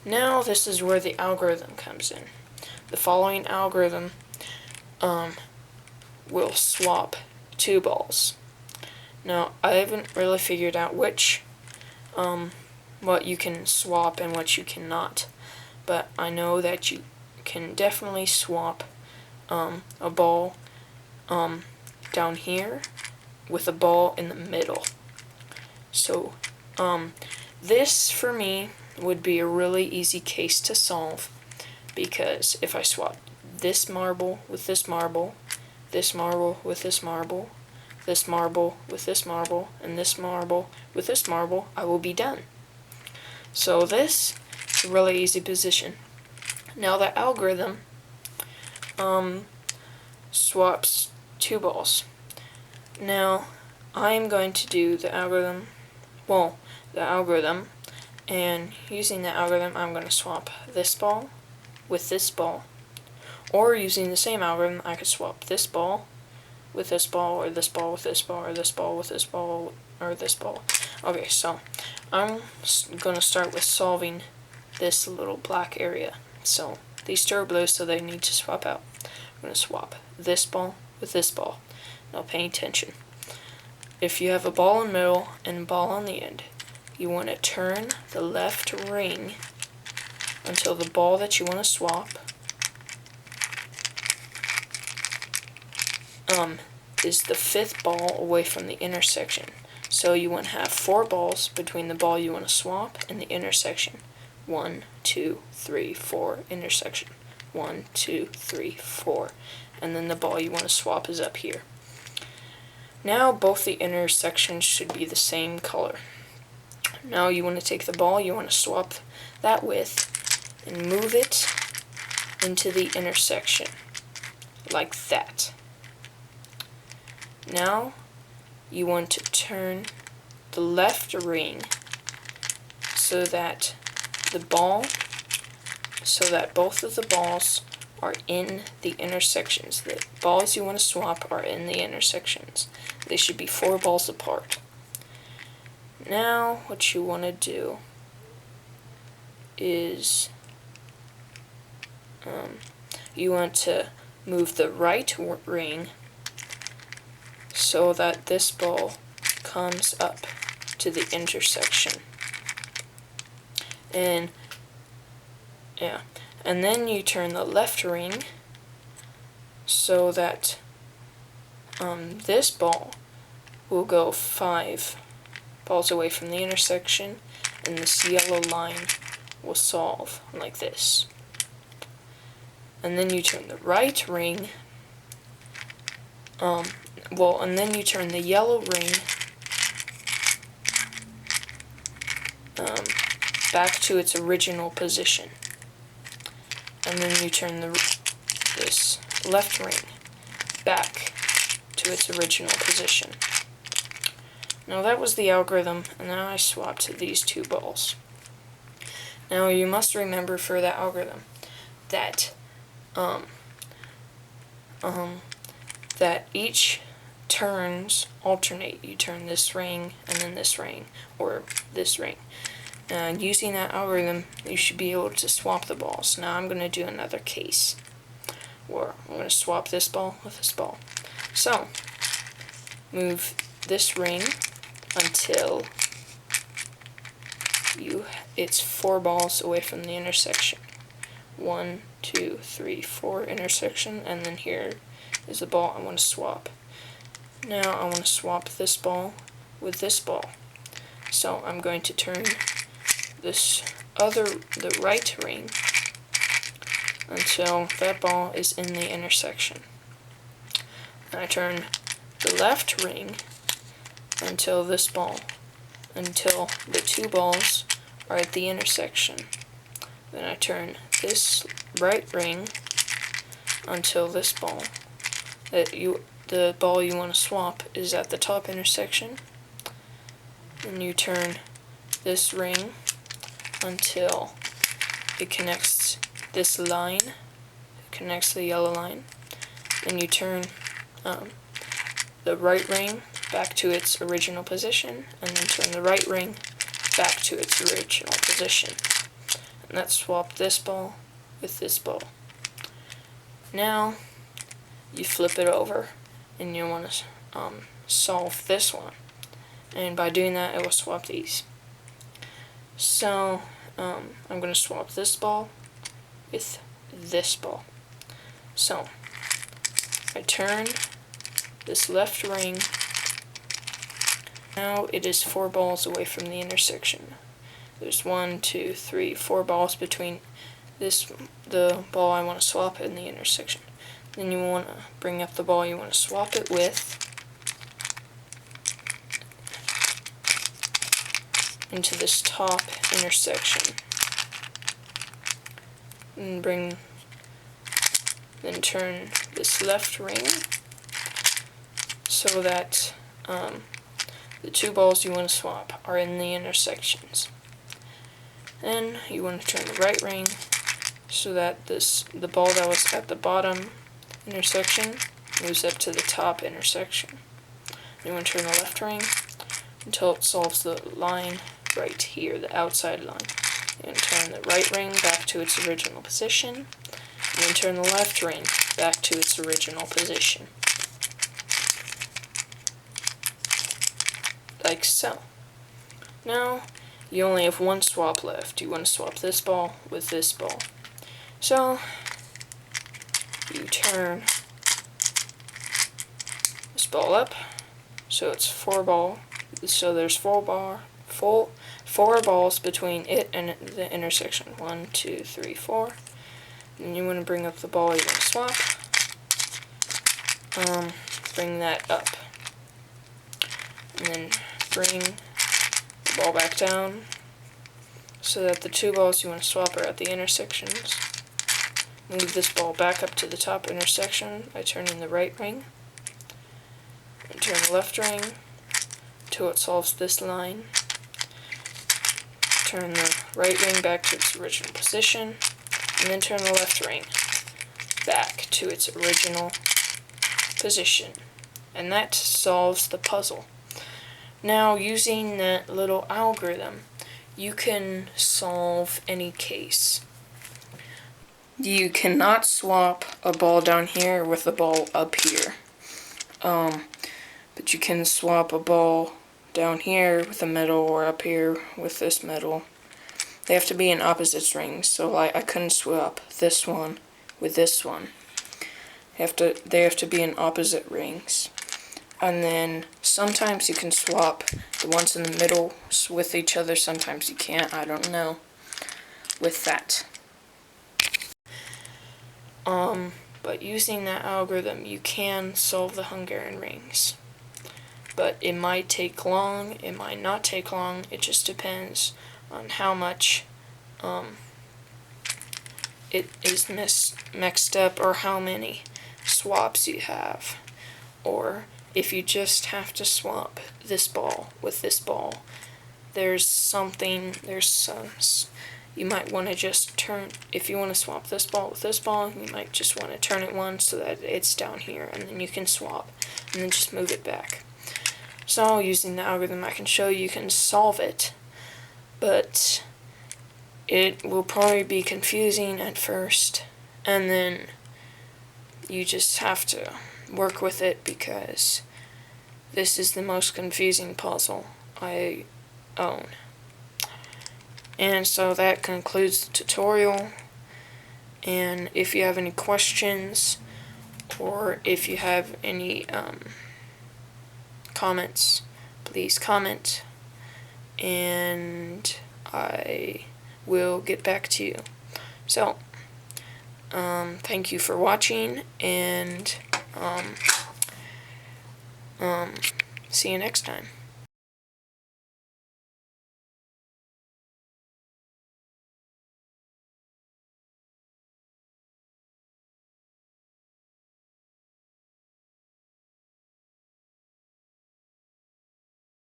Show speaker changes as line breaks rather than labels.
Now this is where the algorithm comes in. The following algorithm will swap two balls. Now I haven't really figured out which what you can swap and what you cannot, but I know that you can definitely swap a ball down here with a ball in the middle. So this for me would be a really easy case to solve, because if I swap this marble with this marble, this marble with this marble, this marble with this marble, and this marble with this marble, I will be done. So this is a really easy position. Now the algorithm swaps two balls. Now I'm going to do the algorithm, and using the algorithm I'm going to swap this ball with this ball. Or using the same algorithm, I could swap this ball with this ball, or this ball with this ball, or this ball with this ball, or this ball. Okay, so I'm going to start with solving this little black area. So these two are blue, so they need to swap out. I'm going to swap this ball with this ball. Now pay attention. If you have a ball in the middle and a ball on the end, you want to turn the left ring until the ball that you want to swap is the fifth ball away from the intersection. So you want to have 4 balls between the ball you want to swap and the intersection. 1, 2, 3, 4, intersection. 1, 2, 3, 4. And then the ball you want to swap is up here. Now both the intersections should be the same color. Now you want to take the ball you want to swap that with and move it into the intersection, like that. Now you want to turn the left ring so that both of the balls are in the intersections. The balls you want to swap are in the intersections. They should be 4 balls apart. Now what you want to do is you want to move the right ring so that this ball comes up to the intersection. And then you turn the left ring so that this ball will go 5 balls away from the intersection, and this yellow line will solve like this. And then you turn the right ring, and then you turn the yellow ring back to its original position. And then you turn this left ring back to its original position. Now that was the algorithm, and now I swapped these 2 balls. Now you must remember for the algorithm that that each turns alternate. You turn this ring and then this ring, or this ring. And using that algorithm, you should be able to swap the balls. Now I'm going to do another case where I'm going to swap this ball with this ball. So, move this ring until it's 4 balls away from the intersection. 1, 2, 3, 4 intersection, and then here is the ball I want to swap. Now I want to swap this ball with this ball. So I'm going to turn the right ring until that ball is in the intersection. And I turn the left ring until the 2 balls are at the intersection. Then I turn this right ring until this ball, the ball you want to swap, is at the top intersection. Then you turn this ring until it connects this line, connects the yellow line. Then you turn the right ring back to its original position, and then turn the right ring back to its original position. let's swap this ball with this ball. Now you flip it over and you want to solve this one, and by doing that it will swap these. So I'm going to swap this ball with this ball. So I turn this left ring. Now it is 4 balls away from the intersection. There's 1, 2, 3, 4 balls between the ball I want to swap in the intersection. Then you want to bring up the ball you want to swap it with into this top intersection. And then turn this left ring so that the 2 balls you want to swap are in the intersections. Then you want to turn the right ring so that the ball that was at the bottom intersection moves up to the top intersection. You want to turn the left ring until it solves the line right here, the outside line. And turn the right ring back to its original position, and then turn the left ring back to its original position. Like so. Now, you only have 1 swap left. You want to swap this ball with this ball. So, you turn this ball up, so it's 4 ball. So there's 4 balls between it and the intersection. 1, 2, 3, 4. And you want to bring up the ball you want to swap. Bring that up. And then bring the ball back down so that the 2 balls you want to swap are at the intersections. Move this ball back up to the top intersection by turning the right ring. And turn the left ring until it solves this line. Turn the right ring back to its original position, and then turn the left ring back to its original position. And that solves the puzzle. Now, using that little algorithm, you can solve any case. You cannot swap a ball down here with a ball up here. But you can swap a ball down here with a metal, or up here with this metal. They have to be in opposite rings, so like I couldn't swap this one with this one. They have to be in opposite rings. And then sometimes you can swap the ones in the middle with each other, sometimes you can't, I don't know, with that. But using that algorithm, you can solve the Hungarian rings. But it might take long, it might not take long, it just depends on how much it is mixed up, or how many swaps you have. Or if you just have to swap this ball with this ball, you might want to just turn, if you want to swap this ball with this ball, you might just want to turn it once so that it's down here, and then you can swap, and then just move it back. So, using the algorithm I can show you can solve it, but it will probably be confusing at first, and then you just have to work with it, because this is the most confusing puzzle I own. And so that concludes the tutorial, and if you have any questions, or if you have any comments, please comment, and I will get back to you. So, thank you for watching, and see you next time.